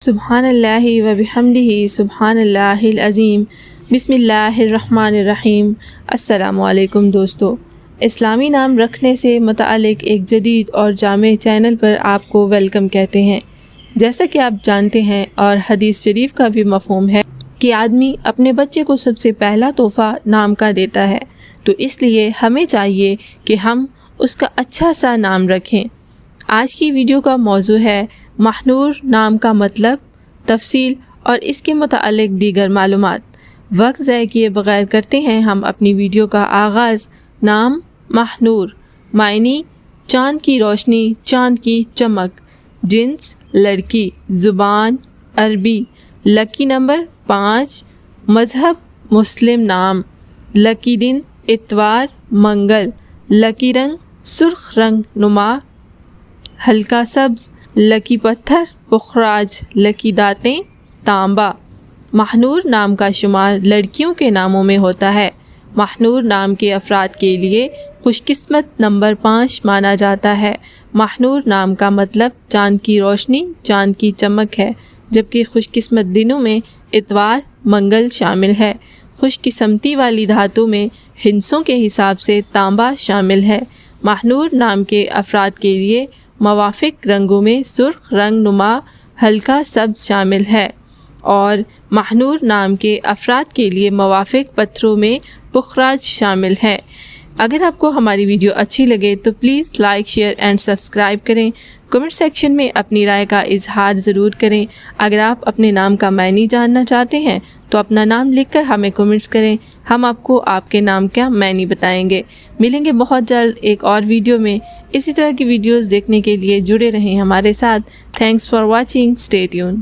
سبحان اللہ و بحمدہ سبحان اللہ العظیم بسم اللہ الرحمن الرحیم۔ السلام علیکم دوستو، اسلامی نام رکھنے سے متعلق ایک جدید اور جامع چینل پر آپ کو ویلکم کہتے ہیں۔ جیسا کہ آپ جانتے ہیں اور حدیث شریف کا بھی مفہوم ہے کہ آدمی اپنے بچے کو سب سے پہلا تحفہ نام کا دیتا ہے، تو اس لیے ہمیں چاہیے کہ ہم اس کا اچھا سا نام رکھیں۔ آج کی ویڈیو کا موضوع ہے ماہنور نام کا مطلب، تفصیل اور اس کے متعلق دیگر معلومات۔ وقت ضائع کیے بغیر کرتے ہیں ہم اپنی ویڈیو کا آغاز۔ نام ماہنور، معنی چاند کی روشنی، چاند کی چمک، جنس لڑکی، زبان عربی، لکی نمبر 5، مذہب مسلم، نام لکی دن اتوار منگل، لکی رنگ سرخ رنگ نما ہلکا سبز، لکی پتھر پخراج، لکی دانتیں تانبا۔ ماہنور نام کا شمار لڑکیوں کے ناموں میں ہوتا ہے۔ ماہنور نام کے افراد کے لیے خوش قسمت نمبر 5 مانا جاتا ہے۔ ماہنور نام کا مطلب چاند کی روشنی، چاند کی چمک ہے، جبکہ خوش قسمت دنوں میں اتوار منگل شامل ہے۔ خوش قسمتی والی دھاتوں میں ہندسوں کے حساب سے تانبا شامل ہے۔ ماہنور نام کے افراد کے لیے موافق رنگوں میں سرخ رنگ نما ہلکا سبز شامل ہے، اور ماہنور نام کے افراد کے لیے موافق پتھروں میں پخراج شامل ہے۔ اگر آپ کو ہماری ویڈیو اچھی لگے تو please like, share and subscribe کریں۔ کمنٹ سیکشن میں اپنی رائے کا اظہار ضرور کریں۔ اگر آپ اپنے نام کا معنی جاننا چاہتے ہیں تو اپنا نام لکھ کر ہمیں کمنٹس کریں، ہم آپ کو آپ کے نام کا معنی بتائیں گے۔ ملیں گے بہت جلد ایک اور ویڈیو میں۔ اسی طرح کی ویڈیوز دیکھنے کے لیے جڑے رہیں ہمارے ساتھ۔ Thanks for watching, stay tune.